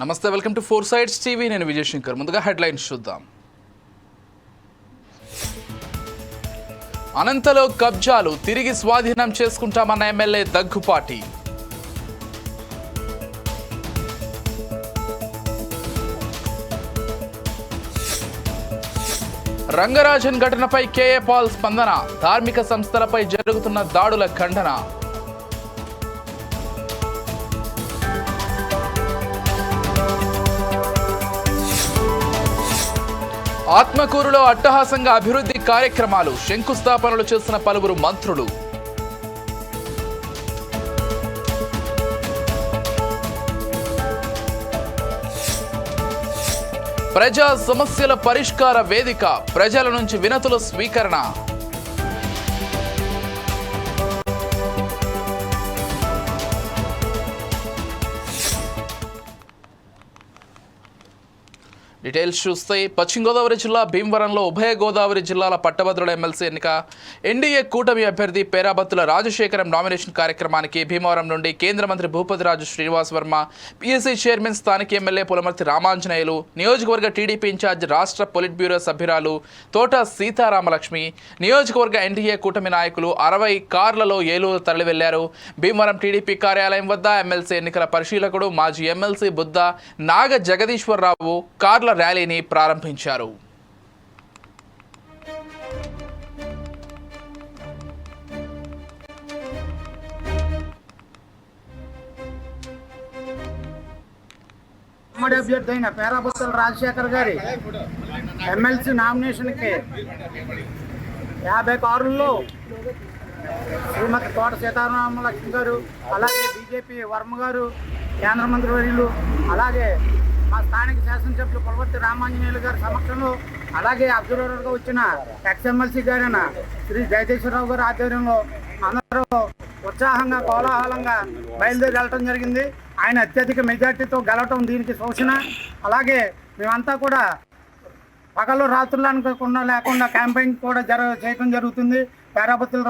నమస్తే, welcome to four sides TV. నేను విజయ్ శంకర్. ముందుగా హెడ్లైన్స్ చూద్దాం. అనంతలో కబ్జాలు తిరిగి స్వాధీనం చేసుకుంటామన్న ఎమ్మెల్యే దగ్గుపాటి. రంగరాజన్ ఘటనపై కేఏ పాల్ స్పందన. ధార్మిక సంస్థలపై జరుగుతున్న దాడుల ఖండన. ఆత్మకూరులో అట్టహాసంగా అభివృద్ధి కార్యక్రమాలు. శంకుస్థాపనలు చేసిన పలువురు మంత్రులు. ప్రజా సమస్యల పరిష్కార వేదిక. ప్రజల నుంచి వినతుల స్వీకరణ. డీటెయిల్స్ చూస్తే పశ్చిమ గోదావరి జిల్లా భీమవరంలో ఉభయ గోదావరి జిల్లాల పట్టభద్రుల ఎమ్మెల్సీ ఎన్నిక. ఎన్డీఏ కూటమి అభ్యర్థి పేరాబత్తుల రాజశేఖరం నామినేషన్ కార్యక్రమానికి భీమవరం నుండి కేంద్ర మంత్రి భూపతిరాజు శ్రీనివాస్ వర్మ, పీఎస్సీ చైర్మన్ స్థానిక ఎమ్మెల్యే పులమర్తి రామాంజనేయులు, నియోజకవర్గ టీడీపీ ఇన్ఛార్జ్ రాష్ట్ర పొలిట్ బ్యూరో సభ్యురాలు తోట సీతారామలక్ష్మి, నియోజకవర్గ ఎన్డీఏ కూటమి నాయకులు 60 కార్లలో ఏలూరు తరలి వెళ్లారు. భీమవరం టీడీపీ కార్యాలయం వద్ద ఎమ్మెల్సీ ఎన్నికల పరిశీలకుడు మాజీ ఎమ్మెల్సీ బుద్ధ నాగ జగదీశ్వరరావు కార్ల ర్యాలీని ప్రారంభించారు. ఉమ్మడి అభ్యర్థి అయిన పేరాబత్తుల రాజశేఖర్ గారి ఎమ్మెల్సీ నామినేషన్కి 50 కార్లలో శ్రీమతి తోట సీతారామలక్ష్మి గారు, అలాగే బీజేపీ వర్మ గారు, కేంద్ర మంత్రి వర్యులు, అలాగే మా స్థానిక శాసనసభ్యులు పులమర్తి రామాంజనేయులు గారి సమక్షంలో, అలాగే అబ్జర్వర్గా వచ్చిన ఎక్స్ఎమ్మెల్సీ గారైన శ్రీ జగదీశ్వరరావు గారి ఆధ్వర్యంలో అందరూ ఉత్సాహంగా కోలాహలంగా బయలుదేరి వెళ్ళటం జరిగింది. ఆయన అత్యధిక మెజార్టీతో గెలవటం దీనికి సూచన. అలాగే మేమంతా కూడా పగలు రాత్రులు అనుకోకుండా లేకుండా క్యాంపెయిన్ కూడా చేయడం జరుగుతుంది. పేరాబత్తుల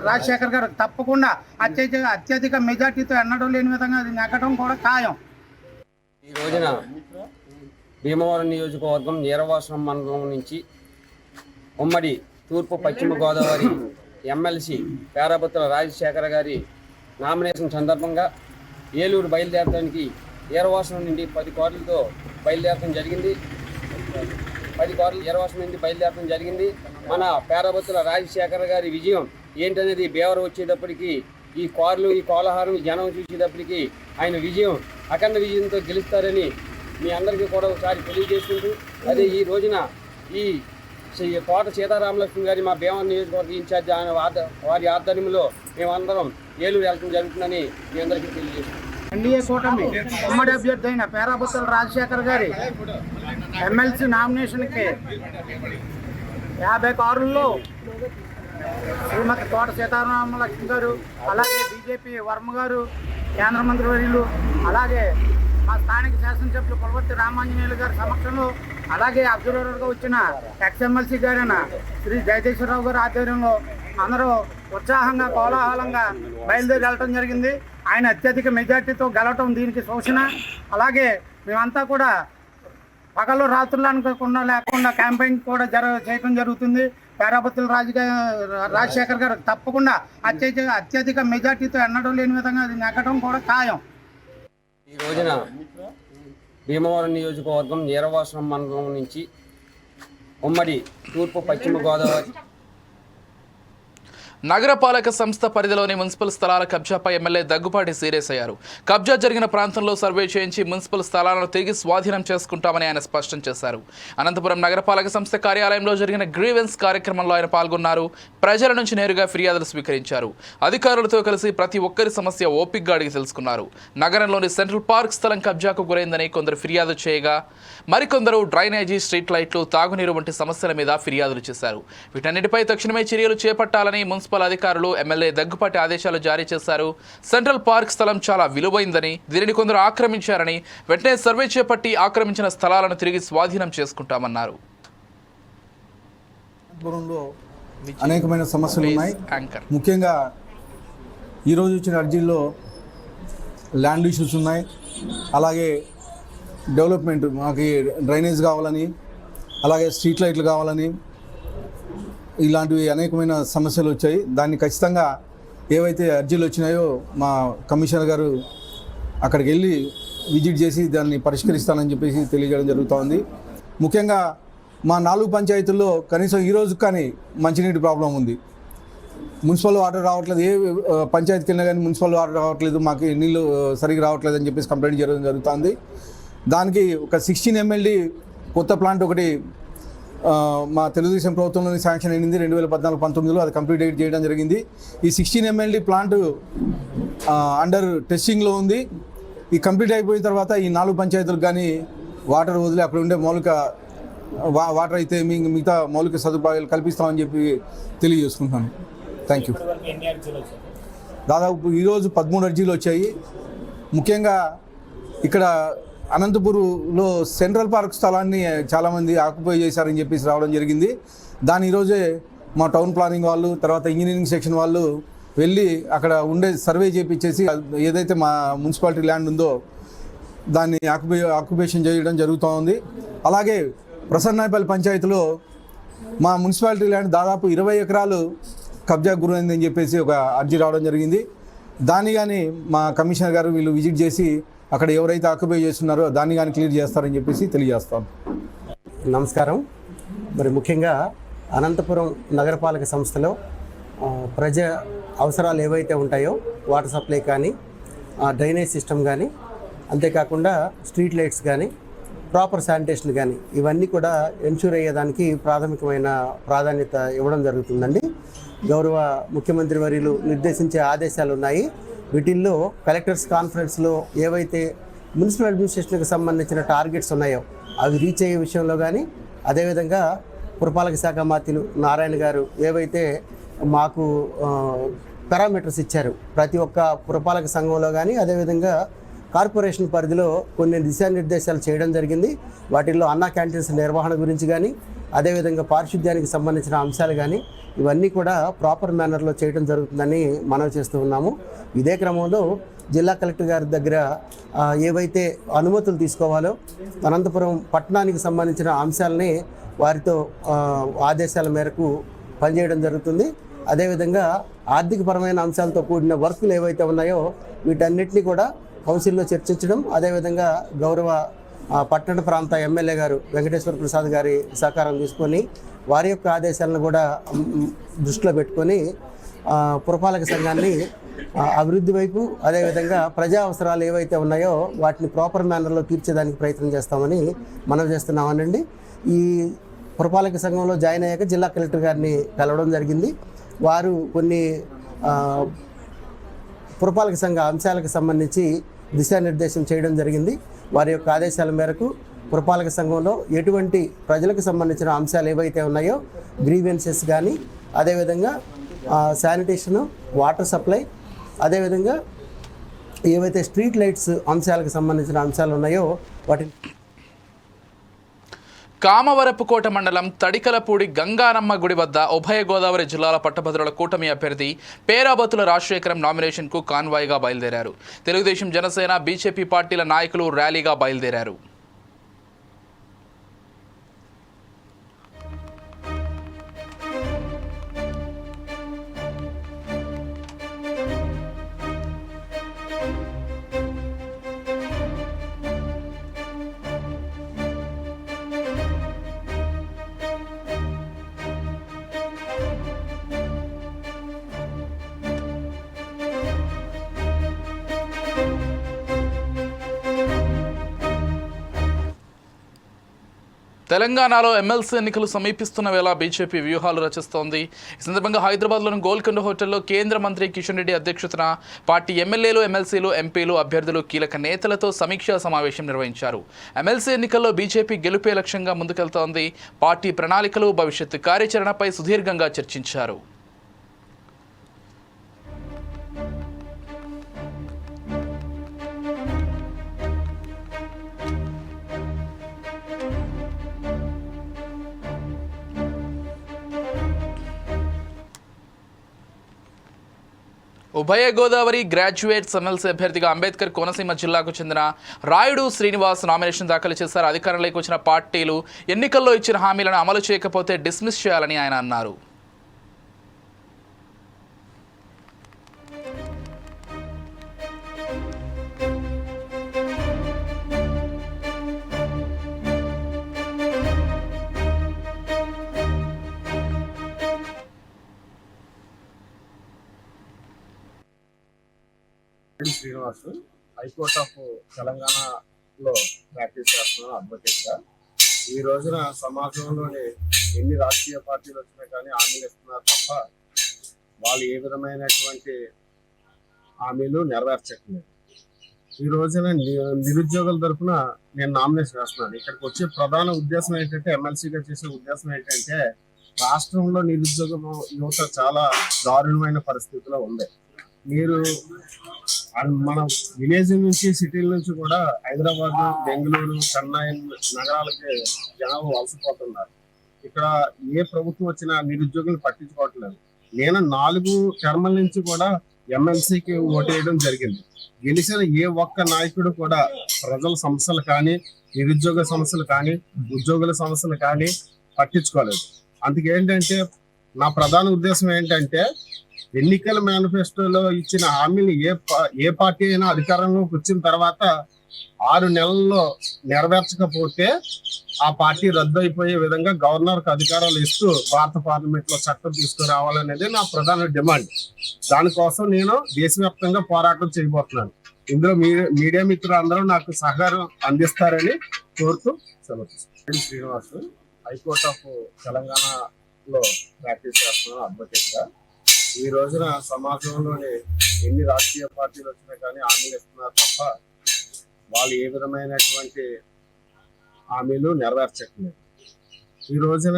రాజశేఖర్ గారు తప్పకుండా అత్యధిక మెజార్టీతో ఎన్నడం లేని విధంగా అది నెగ్గడం కూడా ఖాయం. ఈ రోజున భీమవరం నియోజకవర్గం నీరవాసనం మండలం నుంచి ఉమ్మడి తూర్పు పశ్చిమ గోదావరి ఎమ్మెల్సీ పేరాబత్తుల రాజశేఖర గారి నామినేషన్ సందర్భంగా ఏలూరు బయలుదేరడానికి ఈరవాసనం నుండి 10 కార్లతో బయలుదేరడం జరిగింది. 10 కార్లు ఈరవాసనం నుండి బయలుదేరడం జరిగింది. మన పేరాబత్తుల రాజశేఖర గారి విజయం ఏంటనేది బేవర వచ్చేటప్పటికి ఈ కార్లు, ఈ కోలాహారం, ఈ జనం చూసేటప్పటికి ఆయన విజయం అఖండ విజయంతో గెలుస్తారని మీ అందరికీ కూడా ఒకసారి తెలియజేసుకుంటూ, అదే ఈ రోజున ఈ తోట సీతారామలక్ష్మి గారి మా భీమవరం నియోజకవర్గ ఇన్ఛార్జ్ వారి ఆధ్వర్యంలో మేమందరం ఏలూరు వెళ్ళడం జరుగుతుందని మీ అందరికీ తెలియజేస్తున్నాం. ఎన్డీఏ కూటమి ఉమ్మడి అభ్యర్థి అయిన పేరాబత్తుల రాజశేఖర్ గారి ఎమ్మెల్సీ నామినేషన్కి 50 కార్లలో శ్రీమతి తోట సీతారామలక్ష్మి గారు, అలాగే బీజేపీ వర్మ గారు, కేంద్ర మంత్రి వర్యులు, అలాగే మా స్థానిక శాసనసభ్యులు పులమర్తి రామాంజనేయులు గారి సమక్షంలో, అలాగే అబ్జర్వర్గా వచ్చిన ఎక్స్ఎమ్మెల్సీ గారైన శ్రీ జగదీశ్వరరావు గారి ఆధ్వర్యంలో అందరూ ఉత్సాహంగా కోలాహలంగా బయలుదేరి వెళ్ళటం జరిగింది. ఆయన అత్యధిక మెజార్టీతో గెలవటం దీనికి సూచన. అలాగే మేమంతా కూడా పగలు రాత్రులు అనుకోకుండా లేకుండా క్యాంపెయిన్ కూడా చేయడం జరుగుతుంది. పేరాబత్తుల రాజశేఖర్ గారు తప్పకుండా అత్యధిక మెజార్టీతో ఎన్నడం లేని విధంగా అది నెగ్గడం కూడా ఖాయం. ఈ రోజున భీమవరం నియోజకవర్గం నీరవాసనం మండలం నుంచి ఉమ్మడి తూర్పు పశ్చిమ గోదావరి నగరపాలక సంస్థ పరిధిలోని మున్సిపల్ స్థలాల కబ్జాపై ఎమ్మెల్యే దగ్గుపాటి సీరియస్ అయ్యారు. కబ్జా జరిగిన ప్రాంతంలో సర్వే చేయించి మున్సిపల్ స్థలాలను తిరిగి స్వాధీనం చేసుకుంటామని ఆయన స్పష్టం చేశారు. అనంతపురం నగరపాలక సంస్థ కార్యాలయంలో జరిగిన గ్రీవెన్స్ కార్యక్రమంలో ఆయన పాల్గొన్నారు. ప్రజల నుంచి నేరుగా ఫిర్యాదులు స్వీకరించారు. అధికారులతో కలిసి ప్రతి ఒక్కరి సమస్య ఓపికగా అడిగి తెలుసుకున్నారు. నగరంలోని సెంట్రల్ పార్క్ స్థలం కబ్జాకు గురైందని కొందరు ఫిర్యాదు చేయగా, మరికొందరు డ్రైనేజీ, స్ట్రీట్ లైట్లు, తాగునీరు వంటి సమస్యల మీద ఫిర్యాదులు చేశారు. వీటన్నిటిపై తక్షణమే చర్యలు చేపట్టాలని మున్సిపల్ అధికారులు ఎమ్మెల్యే దగ్గుపాటి ఆదేశాలు జారీ చేశారు. సెంట్రల్ పార్క్ స్థలం చాలా విలువైందని, దీనిని కొందరు ఆక్రమించారని, వెంటనే సర్వే చేపట్టి ఆక్రమించిన స్థలాలను తిరిగి స్వాధీనం చేసుకుంటామన్నారు. అనేకమైన సమస్యలు ఉన్నాయి. ముఖ్యంగా ఈరోజు ఇచ్చిన అర్జీల్లో ల్యాండ్ ఇష్యూస్ ఉన్నాయి, అలాగే డెవలప్మెంట్ మాకు డ్రైనేజ్ కావాలని, అలాగే స్ట్రీట్ లైట్లు కావాలని, ఇలాంటివి అనేకమైన సమస్యలు వచ్చాయి. దాన్ని ఖచ్చితంగా ఏవైతే అర్జీలు వచ్చినాయో మా కమిషనర్ గారు అక్కడికి వెళ్ళి విజిట్ చేసి దాన్ని పరిష్కరిస్తానని చెప్పేసి తెలియజేయడం జరుగుతోంది. ముఖ్యంగా మా 4 పంచాయతీల్లో కనీసం ఈరోజు కానీ మంచినీటి ప్రాబ్లం ఉంది. మున్సిపల్ వాటర్ రావట్లేదు, ఏ పంచాయతీకి వెళ్ళినా కానీ మున్సిపల్ వాటర్ రావట్లేదు, మాకు నీళ్ళు సరిగ్గా రావట్లేదు అని చెప్పేసి కంప్లైంట్ చేయడం జరుగుతుంది. దానికి ఒక 16 MLD కొత్త ప్లాంట్ ఒకటి మా తెలుగుదేశం ప్రభుత్వంలోని శాంక్షన్ అయింది 2014-19లో. అది కంప్లీట్ చేయడం జరిగింది. ఈ 16 MLD ప్లాంట్ అండర్ టెస్టింగ్లో ఉంది. ఈ కంప్లీట్ అయిపోయిన తర్వాత ఈ 4 పంచాయతీలకు కానీ వాటర్ వదిలి అక్కడ ఉండే మౌలిక వాటర్ అయితే మిగతా మౌలిక సదుపాయాలు కల్పిస్తామని చెప్పి తెలియజేసుకుంటున్నాను. Thank you. దాదాపు ఈరోజు 13 అర్జీలు వచ్చాయి. ముఖ్యంగా ఇక్కడ అనంతపూర్లో సెంట్రల్ పార్క్ స్థలాన్ని చాలామంది ఆక్యుపై చేశారని చెప్పేసి రావడం జరిగింది. దాని ఈరోజే మా టౌన్ ప్లానింగ్ వాళ్ళు, తర్వాత ఇంజనీరింగ్ సెక్షన్ వాళ్ళు వెళ్ళి అక్కడ ఉండే సర్వే చేయించేసి ఏదైతే మా మున్సిపాలిటీ ల్యాండ్ ఉందో దాన్ని ఆక్యుపేషన్ చేయడం జరుగుతూ ఉంది. అలాగే ప్రసన్నాయపల్లి పంచాయతీలో మా మున్సిపాలిటీ ల్యాండ్ దాదాపు 20 ఎకరాలు కబ్జా గురైందని చెప్పేసి ఒక అర్జీ రావడం జరిగింది. దాన్ని కానీ మా కమిషనర్ గారు వీళ్ళు విజిట్ చేసి అక్కడ ఎవరైతే ఆక్యుపై చేస్తున్నారో దాన్ని కానీ క్లియర్ చేస్తారని చెప్పేసి తెలియజేస్తాం. నమస్కారం. మరి ముఖ్యంగా అనంతపురం నగరపాలక సంస్థలో ప్రజా అవసరాలు ఏవైతే ఉంటాయో వాటర్ సప్లై కానీ, డ్రైనేజ్ సిస్టమ్ కానీ, అంతేకాకుండా స్ట్రీట్ లైట్స్ కానీ, ప్రాపర్ శానిటేషన్ కానీ ఇవన్నీ కూడా ఎన్ష్యూర్ అయ్యేదానికి ప్రాథమికమైన ప్రాధాన్యత ఇవ్వడం జరుగుతుందండి. గౌరవ ముఖ్యమంత్రి వర్యులు నిర్దేశించే ఆదేశాలు ఉన్నాయి. వీటిల్లో కలెక్టర్స్ కాన్ఫరెన్స్లో ఏవైతే మున్సిపల్ అడ్మినిస్ట్రేషన్కి సంబంధించిన టార్గెట్స్ ఉన్నాయో అవి రీచ్ అయ్యే విషయంలో కానీ, అదేవిధంగా పురపాలక శాఖ మంత్రులు నారాయణ గారు ఏవైతే మాకు పారామీటర్స్ ఇచ్చారు ప్రతి ఒక్క పురపాలక సంఘంలో కానీ, అదేవిధంగా కార్పొరేషన్ పరిధిలో కొన్ని దిశానిర్దేశాలు చేయడం జరిగింది. వాటిల్లో అన్నా క్యాంటీన్స్ నిర్వహణ గురించి కానీ, అదేవిధంగా పారిశుద్ధ్యానికి సంబంధించిన అంశాలు కానీ ఇవన్నీ కూడా ప్రాపర్ మేనర్లో చేయడం జరుగుతుందని మనవి చేస్తూ ఉన్నాము. ఇదే క్రమంలో జిల్లా కలెక్టర్ గారి దగ్గర ఏవైతే అనుమతులు తీసుకోవాలో అనంతపురం పట్టణానికి సంబంధించిన అంశాలని వారితో ఆదేశాల మేరకు పనిచేయడం జరుగుతుంది. అదేవిధంగా ఆర్థికపరమైన అంశాలతో కూడిన వర్కులు ఏవైతే ఉన్నాయో వీటన్నిటిని కూడా కౌన్సిల్లో చర్చించడం, అదేవిధంగా గౌరవ పట్టణ ప్రాంత ఎమ్మెల్యే గారు వెంకటేశ్వర ప్రసాద్ గారి సహకారం తీసుకొని వారి యొక్క ఆదేశాలను కూడా దృష్టిలో పెట్టుకొని పురపాలక సంఘాన్ని అభివృద్ధి వైపు, అదేవిధంగా ప్రజా అవసరాలు ఏవైతే ఉన్నాయో వాటిని ప్రాపర్ మేనర్లో తీర్చేదానికి ప్రయత్నం చేస్తామని మనం చేస్తున్నామనండి. ఈ పురపాలక సంఘంలో జాయిన్ అయ్యాక జిల్లా కలెక్టర్ గారిని కలవడం జరిగింది. వారు కొన్ని పురపాలక సంఘ అంశాలకు సంబంధించి దిశానిర్దేశం చేయడం జరిగింది. వారి యొక్క ఆదేశాల మేరకు పురపాలక సంఘంలో ఎటువంటి ప్రజలకు సంబంధించిన అంశాలు ఏవైతే ఉన్నాయో గ్రీవెన్సెస్ కానీ, అదేవిధంగా శానిటేషను, వాటర్ సప్లై, అదేవిధంగా ఏవైతే స్ట్రీట్ లైట్స్ అంశాలకు సంబంధించిన అంశాలు ఉన్నాయో వాటిని కామవరపుకోట మండలం తడికలపూడి గంగారమ్మ గుడి వద్ద ఉభయ గోదావరి జిల్లాల పట్టభద్రుల కూటమి అభ్యర్థి పేరాబత్తుల రాజశేఖరం నామినేషన్కు కాన్వాయ్గా బయలుదేరారు. తెలుగుదేశం, జనసేన, బీజేపీ పార్టీల నాయకులు ర్యాలీగా బయలుదేరారు. తెలంగాణలో ఎమ్మెల్సీ ఎన్నికలు సమీపిస్తున్న వేళ బీజేపీ వ్యూహాలు రచిస్తోంది. ఈ సందర్భంగా హైదరాబాద్లోని గోల్కొండ హోటల్లో కేంద్ర మంత్రి కిషన్ రెడ్డి అధ్యక్షతన పార్టీ ఎమ్మెల్యేలు, ఎమ్మెల్సీలు, ఎంపీలు, అభ్యర్థులు, కీలక నేతలతో సమీక్షా సమావేశం నిర్వహించారు. ఎమ్మెల్సీ ఎన్నికల్లో బీజేపీ గెలుపే లక్ష్యంగా ముందుకెళ్తోంది. పార్టీ ప్రణాళికలు, భవిష్యత్తు కార్యాచరణపై సుదీర్ఘంగా చర్చించారు. ఉభయ గోదావరి గ్రాడ్యుయేట్స్ ఎమ్మెల్సీ అభ్యర్థిగా అంబేద్కర్ కోనసీమ జిల్లాకు చెందిన రాయుడు శ్రీనివాస్ నామినేషన్ దాఖలు చేశారు. అధికారంలోకి వచ్చిన పార్టీలు ఎన్నికల్లో ఇచ్చిన హామీలను అమలు చేయకపోతే డిస్మిస్ చేయాలని ఆయన అన్నారు. శ్రీనివాస్ హైకోర్ట్ ఆఫ్ తెలంగాణలో ప్రాక్టీస్ చేస్తున్నాను అడ్వకేట్గా. ఈ రోజున సమాజంలోని ఎన్ని రాజకీయ పార్టీలు వచ్చినా కానీ హామీలు ఇస్తున్నారు తప్ప వాళ్ళు ఏ విధమైనటువంటి హామీలు నెరవేర్చట్లేదు. ఈ రోజున నిరుద్యోగుల తరఫున నేను నామినేషన్ వేస్తున్నాను. ఇక్కడికి వచ్చే ప్రధాన ఉద్దేశం ఏంటంటే, ఎమ్మెల్సీగా చేసే ఉద్దేశం ఏంటంటే, రాష్ట్రంలో నిరుద్యోగ యువత చాలా దారుణమైన పరిస్థితిలో ఉంది. మీరు మన విలేజ్ నుంచి సిటీల నుంచి కూడా హైదరాబాద్, బెంగళూరు, చెన్నై నగరాలకి జనాలు వలసపోతున్నారు. ఇక్కడ ఏ ప్రభుత్వం వచ్చినా నిరుద్యోగులు పట్టించుకోవట్లేదు. నేను 4 టర్ముల నుంచి కూడా ఎమ్మెల్సీకి ఓటేయడం జరిగింది. గెలిచిన ఏ ఒక్క నాయకుడు కూడా ప్రజల సమస్యలు కానీ, నిరుద్యోగ సమస్యలు కానీ, ఉద్యోగుల సమస్యలు కానీ పట్టించుకోలేదు. అందుకేంటంటే, నా ప్రధాన ఉద్దేశం ఏంటంటే, ఎన్నికల మేనిఫెస్టోలో ఇచ్చిన హామీలు ఏ పార్టీ అయినా అధికారంలోకి వచ్చిన తర్వాత 6 నెలల్లో నెరవేర్చకపోతే ఆ పార్టీ రద్దు అయిపోయే విధంగా గవర్నర్కి అధికారాలు ఇస్తూ భారత పార్లమెంట్ లో చట్టం తీసుకురావాలనేది నా ప్రధాన డిమాండ్. దానికోసం నేను దేశవ్యాప్తంగా పోరాటం చేయబోతున్నాను. ఇందులో మీడియా మిత్రులు అందరూ నాకు సహకారం అందిస్తారని కోరుతూ సెలవు. శ్రీనివాస్ హైకోర్ట్ ఆఫ్ తెలంగాణలో ప్రాక్టీస్ చేస్తున్నాను అడ్వకేట్గా. ఈ రోజున సమాజంలోని ఎన్ని రాజకీయ పార్టీలు వచ్చినా కానీ హామీలు ఇస్తున్నారు తప్ప వాళ్ళు ఏ విధమైనటువంటి హామీలు నెరవేర్చట్లేదు. ఈ రోజున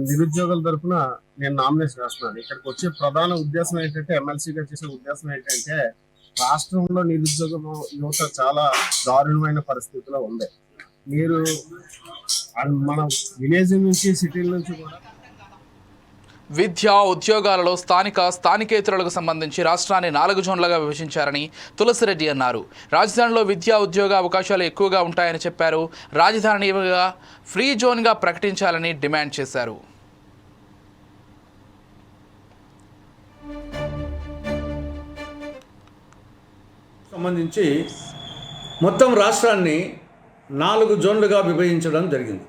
నిరుద్యోగుల తరఫున నేను నామినేషన్ వేస్తున్నాను. ఇక్కడికి వచ్చే ప్రధాన ఉద్దేశం ఏంటంటే, ఎమ్మెల్సీగా చేసే ఉద్దేశం ఏంటంటే, రాష్ట్రంలో నిరుద్యోగ యువత చాలా దారుణమైన పరిస్థితిలో ఉంది. మీరు మన విలేజ్ నుంచి సిటీల నుంచి కూడా విద్య, ఉద్యోగాలలో స్థానికేతరులకు సంబంధించి రాష్ట్రాన్ని 4 జోన్లుగా విభజించారని తులసిరెడ్డి అన్నారు. రాజధానిలో విద్యా ఉద్యోగ అవకాశాలు ఎక్కువగా ఉంటాయని చెప్పారు. రాజధానిగా ఫ్రీ జోన్గా ప్రకటించాలని డిమాండ్ చేశారు. సంబంధించి మొత్తం రాష్ట్రాన్ని 4 జోన్లుగా విభజించడం జరిగింది.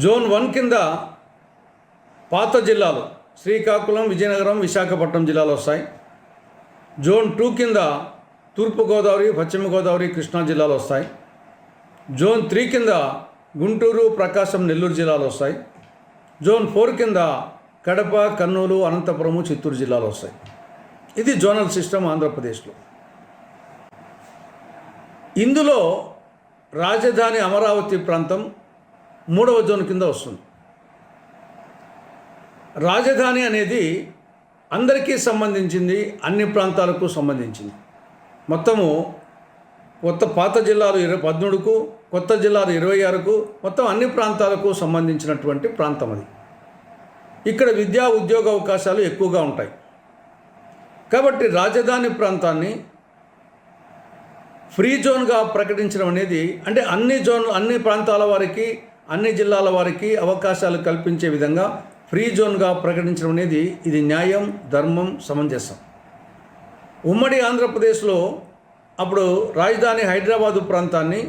జోన్ 1 కింద పాత జిల్లాలు శ్రీకాకుళం, విజయనగరం, విశాఖపట్నం జిల్లాలు వస్తాయి. జోన్ 2 కింద తూర్పుగోదావరి, పశ్చిమ గోదావరి, కృష్ణా జిల్లాలు వస్తాయి. జోన్ 3 కింద గుంటూరు, ప్రకాశం, నెల్లూరు జిల్లాలు వస్తాయి. జోన్ 4 కింద కడప, కర్నూలు, అనంతపురము, చిత్తూరు జిల్లాలు వస్తాయి. ఇది జోనల్ సిస్టమ్ ఆంధ్రప్రదేశ్లో. ఇందులో రాజధాని అమరావతి ప్రాంతం 3వ జోన్ కింద వస్తుంది. రాజధాని అనేది అందరికీ సంబంధించింది, అన్ని ప్రాంతాలకు సంబంధించింది. మొత్తము పాత జిల్లాలు 13కు, కొత్త జిల్లాలు 26కు, మొత్తం అన్ని ప్రాంతాలకు సంబంధించినటువంటి ప్రాంతం అది. ఇక్కడ విద్యా ఉద్యోగ అవకాశాలు ఎక్కువగా ఉంటాయి. కాబట్టి రాజధాని ప్రాంతాన్ని ఫ్రీ జోన్గా ప్రకటించడం అనేది, అంటే అన్ని ప్రాంతాల వారికి, అన్ని జిల్లాల వారికి అవకాశాలు కల్పించే విధంగా ఫ్రీ జోన్గా ప్రకటించడం అనేది ఇది న్యాయం, ధర్మం, సమంజసం. ఉమ్మడి ఆంధ్రప్రదేశ్లో అప్పుడు రాజధాని హైదరాబాదు ప్రాంతాన్ని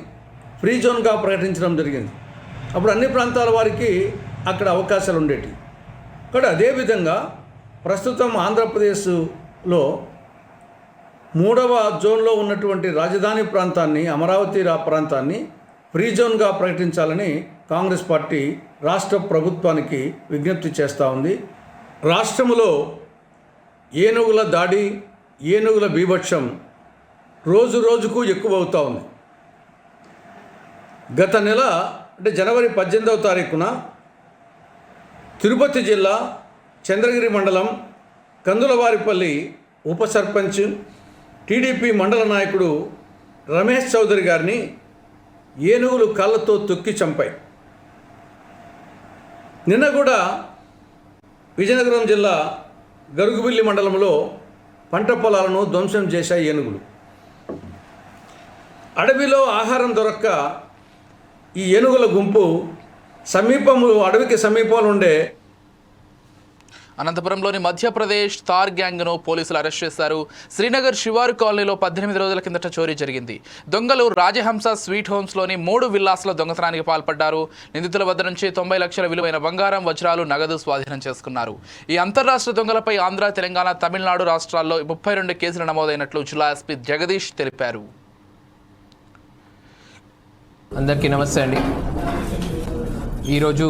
ఫ్రీ జోన్గా ప్రకటించడం జరిగింది. అప్పుడు అన్ని ప్రాంతాల వారికి అక్కడ అవకాశాలు ఉండేవి. కానీ అదేవిధంగా ప్రస్తుతం ఆంధ్రప్రదేశ్లో 3వ జోన్లో ఉన్నటువంటి రాజధాని ప్రాంతాన్ని, అమరావతి ప్రాంతాన్ని ఫ్రీ జోన్గా ప్రకటించాలని కాంగ్రెస్ పార్టీ రాష్ట్ర ప్రభుత్వానికి విజ్ఞప్తి చేస్తూ ఉంది. రాష్ట్రంలో ఏనుగుల దాడి, ఏనుగుల బీభత్సం రోజు రోజుకు ఎక్కువ అవుతూ ఉంది. గత నెల అంటే జనవరి 18వ తారీఖున తిరుపతి జిల్లా చంద్రగిరి మండలం కందులవారిపల్లి ఉప సర్పంచ్, టీడీపీ మండల నాయకుడు రమేష్ చౌదరి గారిని ఏనుగులు కాళ్ళతో తొక్కి చంపాయి. నిన్న కూడా విజయనగరం జిల్లా గరుగుబిల్లి మండలంలో పంట పొలాలను ధ్వంసం చేశాయి ఏనుగులు. అడవిలో ఆహారం దొరక్క ఈ ఏనుగుల గుంపు అడవికి సమీపంలో ఉండే అనంతపురంలోని మధ్యప్రదేశ్ తార్ గ్యాంగ్ను పోలీసులు అరెస్ట్ చేశారు. శ్రీనగర్ శివారు కాలనీలో 18 రోజుల కిందట చోరీ జరిగింది. దొంగలు రాజహంస స్వీట్ హోమ్స్లోని 3 విల్లాస్లో దొంగతనానికి పాల్పడ్డారు. నిందితుల వద్ద నుంచి 90 లక్షల విలువైన బంగారం, వజ్రాలు, నగదు స్వాధీనం చేసుకున్నారు. ఈ అంతర్రాష్ట్ర దొంగలపై ఆంధ్ర, తెలంగాణ, తమిళనాడు రాష్ట్రాల్లో 32 కేసులు నమోదైనట్లు జిల్లా ఎస్పీ జగదీష్ తెలిపారు. అందరికీ నమస్తే అండి. ఈరోజు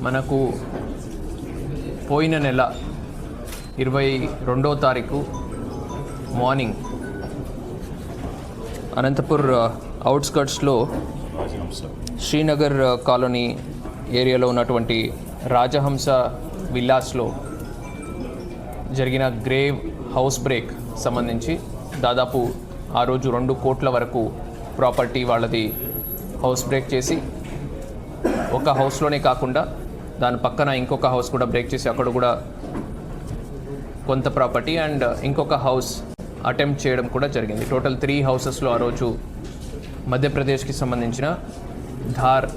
మనకు పోయిన నెల 22వ తారీఖు మార్నింగ్ అనంతపూర్ అవుట్స్కర్ట్స్లో శ్రీనగర్ కాలనీ ఏరియాలో ఉన్నటువంటి రాజహంస విల్లాస్లో జరిగిన గ్రేవ్ హౌస్ బ్రేక్ సంబంధించి దాదాపు ఆ రోజు 2 కోట్ల వరకు ప్రాపర్టీ వాళ్ళది హౌస్ బ్రేక్ చేసి ఒక హౌస్లోనే కాకుండా దాని పక్కన ఇంకొక హౌస్ కూడా బ్రేక్ చేసి అక్కడ కూడా కొంత ప్రాపర్టీ అండ్ ఇంకొక హౌస్ అటెంప్ట్ చేయడం కూడా జరిగింది. టోటల్ 3 హౌసెస్లో ఆ రోజు మధ్యప్రదేశ్కి సంబంధించిన ధార్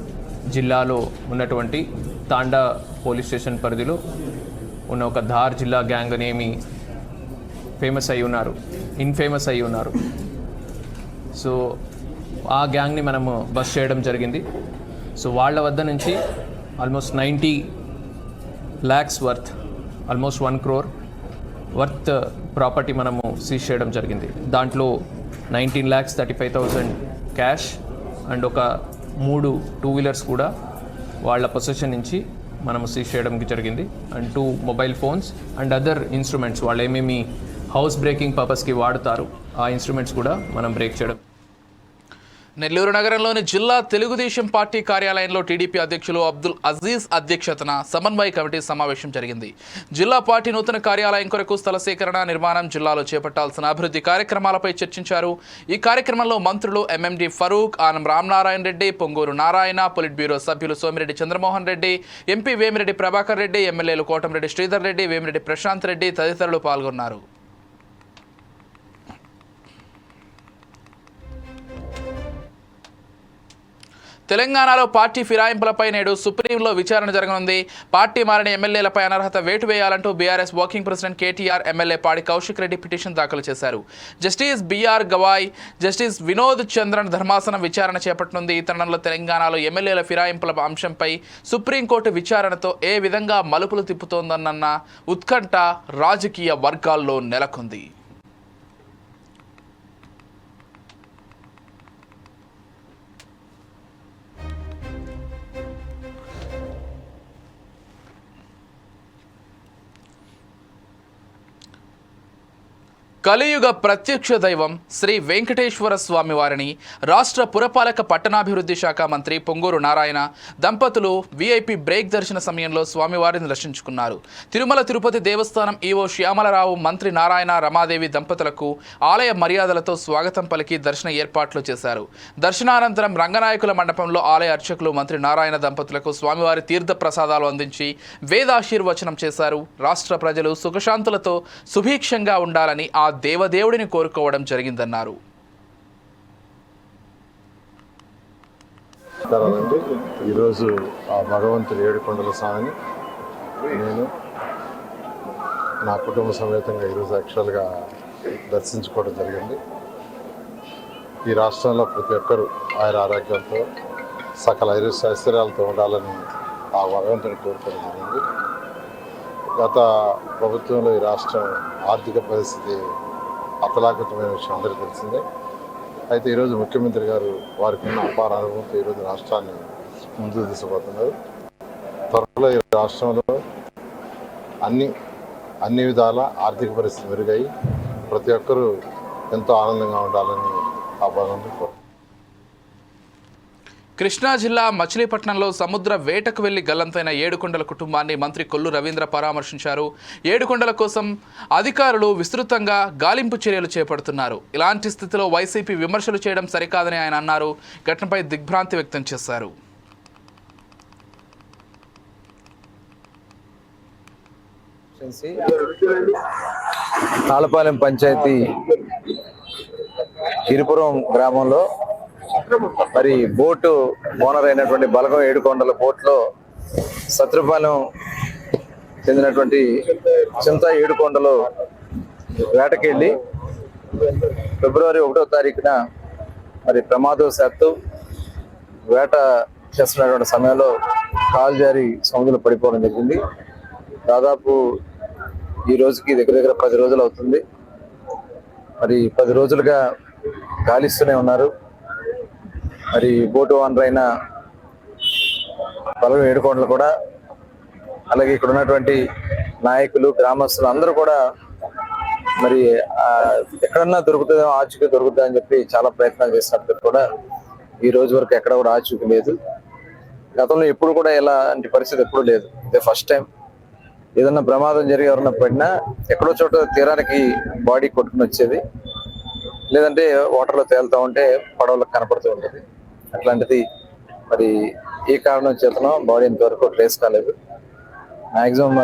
జిల్లాలో ఉన్నటువంటి తాండా పోలీస్ స్టేషన్ పరిధిలో ఉన్న ఒక ధార్ జిల్లా గ్యాంగ్ అనేమి ఇన్ఫేమస్ అయి ఉన్నారు. సో ఆ గ్యాంగ్ని మనము బస్ చేయడం జరిగింది. సో వాళ్ళ వద్ద నుంచి almost 90 lakhs worth, almost 1 crore worth property మనము సీజ్ చేయడం జరిగింది. దాంట్లో 19,35,000 క్యాష్ అండ్ ఒక 3 2-వీలర్స్ కూడా వాళ్ళ పొజిషన్ నుంచి మనము సీజ్ చేయడం జరిగింది. And 2 mobile phones and other instruments వాళ్ళు ఏమేమి హౌస్ బ్రేకింగ్ పర్పస్కి వాడుతారు ఆ ఇన్స్ట్రుమెంట్స్ కూడా మనం బ్రేక్ చేయడం. నెల్లూరు నగరంలోని జిల్లా తెలుగుదేశం పార్టీ కార్యాలయంలో టీడీపీ అధ్యక్షులు అబ్దుల్ అజీజ్ అధ్యక్షతన సమన్వయ కమిటీ సమావేశం జరిగింది. జిల్లా పార్టీ నూతన కార్యాలయం కొరకు స్థల సేకరణ, నిర్మాణం, జిల్లాలో చేపట్టాల్సిన అభివృద్ధి కార్యక్రమాలపై చర్చించారు. ఈ కార్యక్రమంలో మంత్రులు MMD Farooq, Anam Ramanarayana Reddy, Ponguru Narayana, politburo సభ్యులు సోమిరెడ్డి చంద్రమోహన్ రెడ్డి, ఎంపీ వేమిరెడ్డి ప్రభాకర్ రెడ్డి, ఎమ్మెల్యేలు కోటంరెడ్డి శ్రీధర్ రెడ్డి, వేమిరెడ్డి ప్రశాంత్ రెడ్డి తదితరులు పాల్గొన్నారు. తెలంగాణలో పార్టీ ఫిరాయింపులపై నేడు సుప్రీంలో విచారణ జరగనుంది. పార్టీ మారిన ఎమ్మెల్యేలపై అనర్హత వేటు వేయాలంటూ BRS working president KTR MLA Padi Kaushik Reddy petition దాఖలు చేశారు. జస్టిస్ బిఆర్ గవాయ్, జస్టిస్ వినోద్ చంద్రన్ ధర్మాసనం విచారణ చేపట్టనుంది. ఈ తరుణంలో తెలంగాణలో ఎమ్మెల్యేల ఫిరాయింపుల అంశంపై సుప్రీంకోర్టు విచారణతో ఏ విధంగా మలుపులు తిప్పుతోందన్న ఉత్కంఠ రాజకీయ వర్గాల్లో నెలకొంది. కలియుగ ప్రత్యక్ష దైవం శ్రీ వెంకటేశ్వర స్వామి వారిని రాష్ట్ర పురపాలక పట్టణాభివృద్ధి శాఖ మంత్రి పొంగూరు నారాయణ దంపతులు వీఐపీ బ్రేక్ దర్శన సమయంలో స్వామివారిని దర్శించుకున్నారు. తిరుమల తిరుపతి దేవస్థానం ఈవో శ్యామలరావు, మంత్రి నారాయణ, రమాదేవి దంపతులకు ఆలయ మర్యాదలతో స్వాగతం పలికి దర్శన ఏర్పాట్లు చేశారు. దర్శనానంతరం రంగనాయకుల మండపంలో ఆలయ అర్చకులు మంత్రి నారాయణ దంపతులకు స్వామివారి తీర్థ ప్రసాదాలు అందించి వేదాశీర్వచనం చేశారు. రాష్ట్ర ప్రజలు సుఖశాంతులతో సుభిక్షంగా ఉండాలని ఆ దేవదేవుడిని కోరుకోవడం జరిగిందన్నారు. ఈరోజు ఆ భగవంతుడు ఏడుకొండల స్వామిని నేను నా కుటుంబ సమేతంగా ఈరోజు యాక్చువల్గా దర్శించుకోవడం జరిగింది. ఈ రాష్ట్రంలో ప్రతి ఒక్కరూ ఆరోగ్యంతో సకల ఐశ్వర్యాలతో ఉండాలని ఆ భగవంతుని కోరుకోవడం జరిగింది. గత ప్రభుత్వంలో ఈ రాష్ట్రం ఆర్థిక పరిస్థితి అతలాకుతమైన విషయం అందరికీ తెలిసిందే. అయితే ఈరోజు ముఖ్యమంత్రి గారు వారికి ఉన్న అపార అనుభవంతో ఈరోజు రాష్ట్రాన్ని ముందుకు తీసుకుపోతున్నారు. త్వరలో ఈ రాష్ట్రంలో అన్ని విధాల ఆర్థిక పరిస్థితి మెరుగై ప్రతి ఒక్కరూ ఎంతో ఆనందంగా ఉండాలని ఆ భగవంతుడు. కృష్ణా జిల్లా మచిలీపట్నంలో సముద్ర వేటకు వెళ్లి గల్లంతైన ఏడుకొండల కుటుంబాన్ని మంత్రి కొల్లు రవీంద్ర పరామర్శించారు. ఏడుకొండల కోసం అధికారులు విస్తృతంగా గాలింపు చర్యలు చేపడుతున్నారు. ఇలాంటి స్థితిలో వైసీపీ విమర్శలు చేయడం సరికాదని ఆయన అన్నారు. ఘటనపై దిగ్భ్రాంతి వ్యక్తం చేశారు. తాళపాలెం పంచాయతీ గిరిపురం గ్రామంలో మరి బోటు ఓనర్ అయినటువంటి బలగం ఏడుకొండల బోట్లో సత్రపాలెం చెందినటువంటి చింత ఏడుకొండలో వేటకెళ్ళి ఫిబ్రవరి 1వ తారీఖున మరి ప్రమాదవశాత్తు వేట చేస్తున్నటువంటి సమయంలో కాలు జారి సముద్రంలో పడిపోవడం జరిగింది. దాదాపు ఈ రోజుకి దగ్గర 10 రోజులు అవుతుంది. మరి 10 రోజులుగా గాలిస్తూనే ఉన్నారు. మరి బోటు ఓనర్ అయిన బలగం ఏడుకొండలు కూడా, అలాగే ఇక్కడ ఉన్నటువంటి నాయకులు, గ్రామస్తులు అందరూ కూడా మరి ఎక్కడన్నా దొరుకుతుందో ఆచూకీ దొరుకుతుందా అని చెప్పి చాలా ప్రయత్నాలు చేసినప్పుడు కూడా ఈ రోజు వరకు ఎక్కడ కూడా ఆచూకీ లేదు. గతంలో ఎప్పుడు కూడా ఇలాంటి పరిస్థితి ఎప్పుడు లేదు. ఇదే ఫస్ట్ టైం. ఏదన్నా ప్రమాదం జరిగి ఎవరన్నా పడినా ఎక్కడో చోట తీరానికి బాడీ కొట్టుకుని వచ్చేది, లేదంటే వాటర్లో తేలుతూ ఉంటే పడవలకు కనపడుతూ ఉంటుంది. అట్లాంటిది మరి ఈ కారణం చేతనో బాడీ ఇంతవరకు ట్రేస్ కాలేదు. మ్యాక్సిమం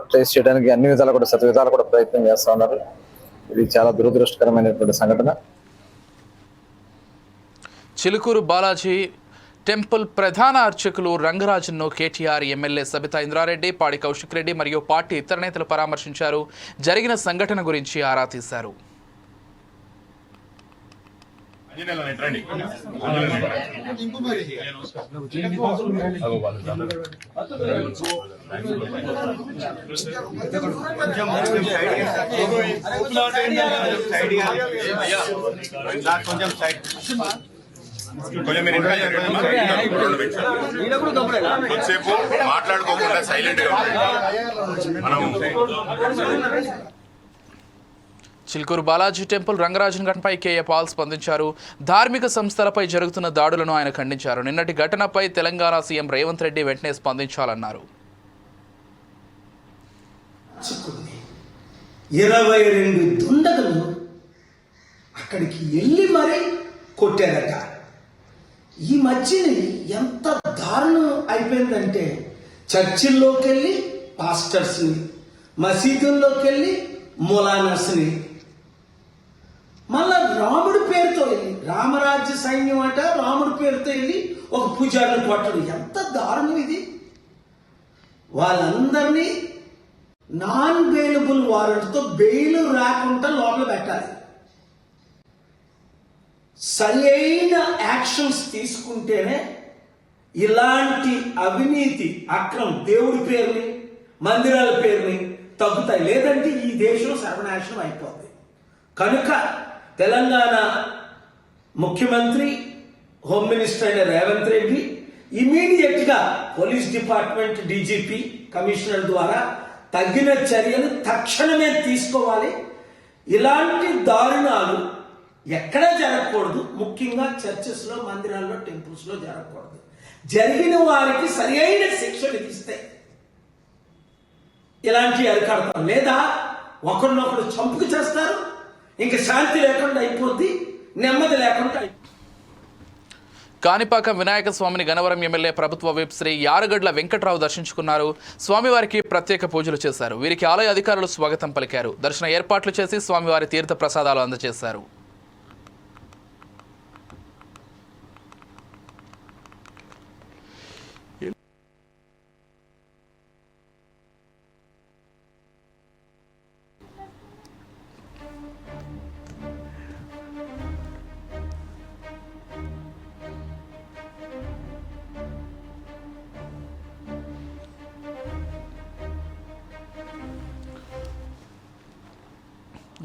ట్రేస్ చేయడానికి అన్ని విధాలు కూడా శతవిధాలు కూడా ప్రయత్నం చేస్తూ ఉన్నారు. ఇది చాలా దురదృష్టకరమైనటువంటి సంఘటన. చిలుకూరు బాలాజీ టెంపుల్ ప్రధాన అర్చకులు రంగరాజన్ను కేటీఆర్ ఎమ్మెల్యే సబితా ఇంద్రారెడ్డి, పాడి కౌశిక్ రెడ్డి మరియు పార్టీ ఇతర నేతలు పరామర్శించారు. జరిగిన సంఘటన గురించి ఆరా తీశారు. కొద్దిసేపు మాట్లాడుకోకుండా సైలెంట్ గా మనం చిలుకూరు బాలాజీ టెంపుల్ రంగరాజన్ ఘటనపై కేఏ పాల్ స్పందించారు. ధార్మిక సంస్థలపై జరుగుతున్న దాడులను ఆయన ఖండించారు. నిన్నటి ఘటనపై తెలంగాణ సీఎం రేవంత్ రెడ్డి వెంటనే స్పందించాలన్నారు. 22 దుండగులు అక్కడికి వెళ్ళి మరీ కొట్టారట. ఈ మధ్యని ఎంత దారుణం అయిపోయిందంటే చర్చిల్లోకి వెళ్ళి పాస్టర్స్ని, మసీదుల్లోకి వెళ్ళి మొలానస్ని, మళ్ళా రాముడి పేరుతో వెళ్ళి రామరాజ్య సైన్యం అట రాముడి పేరుతో వెళ్ళి ఒక పూజారిని కొట్టడు. ఎంత దారుణం ఇది! వాళ్ళందరినీ నాన్ బెయిలబుల్ వారెంట్తో బెయిల్ రాకుండా లోపల పెట్టాలి. సరి అయిన యాక్షన్స్ తీసుకుంటేనే ఇలాంటి అవినీతి, అక్రమం, దేవుడి పేరుని, మందిరాల పేరుని తగ్గుతాయి. లేదంటే ఈ దేశం సర్వనాశనం అయిపోతుంది. కనుక తెలంగాణ ముఖ్యమంత్రి, హోమ్ మినిస్టర్ అయిన రేవంత్ రెడ్డి ఇమీడియట్గా పోలీస్ డిపార్ట్మెంట్, డీజీపీ, కమిషనర్ ద్వారా తగిన చర్యలు తక్షణమే తీసుకోవాలి. ఇలాంటి దారుణాలు ఎక్కడా జరగకూడదు. ముఖ్యంగా చర్చెస్లో, మందిరాల్లో, టెంపుల్స్లో జరగకూడదు. జరిగిన వారికి సరి అయిన శిక్ష విధిస్తే ఇలాంటి అరికడతాం. లేదా ఒకరినొకరు చంపుకు చేస్తారు, ఇంకా శాంతి లేకుండా అయిపోద్ది, నెమ్మది లేకుండా. కాణిపాకం వినాయక స్వామిని గన్నవరం ఎమ్మెల్యే ప్రభుత్వ విప్ శ్రీ యారగడ్ల వెంకట్రావు దర్శించుకున్నారు. స్వామివారికి ప్రత్యేక పూజలు చేశారు. వీరికి ఆలయ అధికారులు స్వాగతం పలికారు. దర్శన ఏర్పాట్లు చేసి స్వామివారి తీర్థ ప్రసాదాలు అందజేశారు.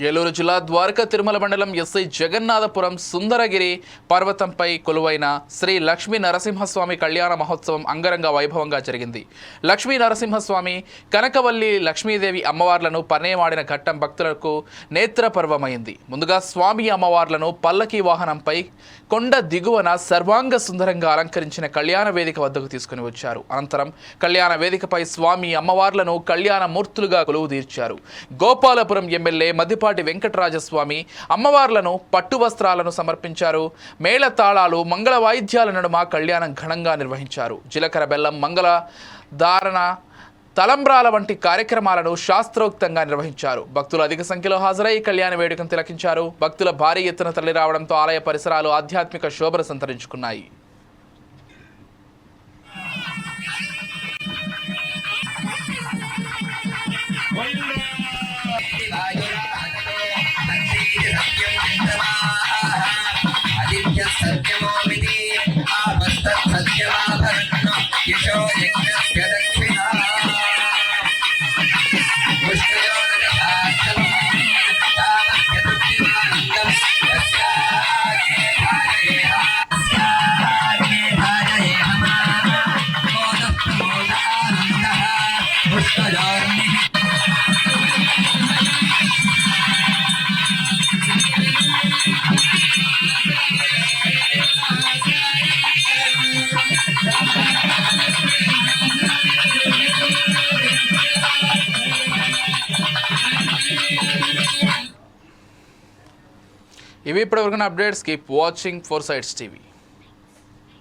ఏలూరు జిల్లా ద్వారకా తిరుమల మండలం ఎస్ఐ జగన్నాథపురం సుందరగిరి పర్వతంపై కొలువైన శ్రీ లక్ష్మీ నరసింహస్వామి కళ్యాణ మహోత్సవం అంగరంగ వైభవంగా జరిగింది. లక్ష్మీ నరసింహస్వామి, కనకవల్లి లక్ష్మీదేవి అమ్మవార్లను పర్ణయమాడిన ఘట్టం భక్తులకు నేత్రపర్వమైంది. ముందుగా స్వామి అమ్మవార్లను పల్లకీ వాహనంపై కొండ దిగువన సర్వాంగ సుందరంగా అలంకరించిన కళ్యాణ వేదిక వద్దకు తీసుకుని వచ్చారు. అనంతరం కళ్యాణ వేదికపై స్వామి అమ్మవార్లను కళ్యాణ మూర్తులుగా కొలువు తీర్చారు. గోపాలపురం ఎమ్మెల్యే మద్దిపాటి వెంకటరాజస్వామి అమ్మవార్లను పట్టు వస్త్రాలను సమర్పించారు. మేళ తాళాలు, మంగళ వాయిద్యాల నడుమ కళ్యాణం ఘనంగా నిర్వహించారు. జీలకర్ర బెల్లం మంగళ ధారణ తలంబ్రాల వంటి కార్యక్రమాలను శాస్త్రోక్తంగా నిర్వహించారు. భక్తులు అధిక సంఖ్యలో హాజరై కళ్యాణ వేడుకను తిలకించారు. భక్తుల భారీ ఎత్తున తరలి రావడంతో ఆలయ పరిసరాలు ఆధ్యాత్మిక శోభను సంతరించుకున్నాయి. ఇవి ఇప్పటివరకు updates. Keep watching 4 Sides TV.